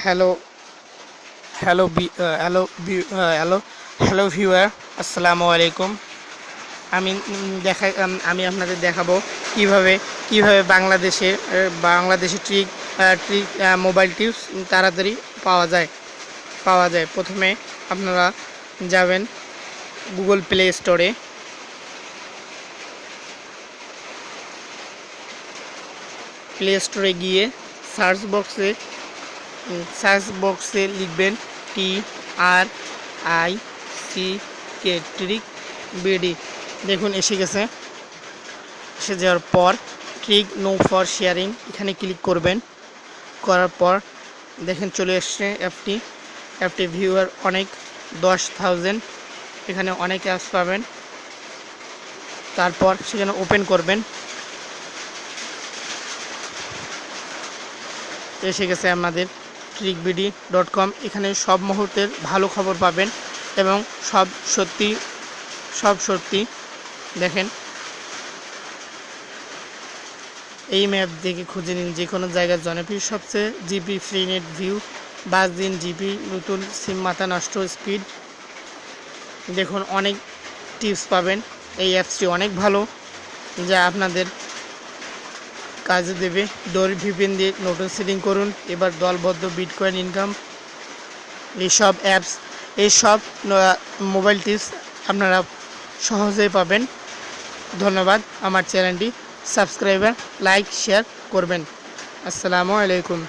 Hello hello বি hello বি hello hello viewer, আসসালামু আলাইকুম। আমি আপনাদের দেখাবো কিভাবে বাংলাদেশে ট্রিক মোবাইল টিপস তাড়াতাড়ি পাওয়া যায়। প্রথমে আপনারা যাবেন গুগল প্লে স্টোরে গিয়ে সার্চ বক্সে লিখবেন TRICK ট্রিক বিডি। দেখুন এসে গেছে। এসে যাওয়ার পর ট্রিক নো ফর শেয়ারিং এখানে ক্লিক করবেন। করার পর দেখেন চলে এসছে অ্যাপটি ভিউয়ার অনেক 10,000। এখানে অনেক অ্যাপস পাবেন। তারপর সেখানে ওপেন করবেন। এসে গেছে আমাদের trickbd.com। এখানে সব মুহূর্তের ভালো খবর পাবেন এবং সব সত্যি। দেখেন এই ম্যাপ দেখে খুঁজে নিন যে কোনো জায়গার জনপ্রিয় সবচেয়ে জিবি ফ্রি নেট ভিউ 5 দিন জিবি নতুন সিম মাথা নষ্ট স্পিড। দেখুন অনেক টিপস পাবেন। এই অ্যাপসটি অনেক ভালো, যা আপনাদের কাজে দেবে। ডোর ভিপিএন দিয়ে নতুন সেটিং করুন। এবার দলবদ্ধ বিটকয়েন ইনকাম। এইসব মোবাইল টিপস আপনারা সহজেই পাবেন। ধন্যবাদ। আমার চ্যানেলটি সাবস্ক্রাইবার লাইক শেয়ার করবেন। আসসালামু আলাইকুম।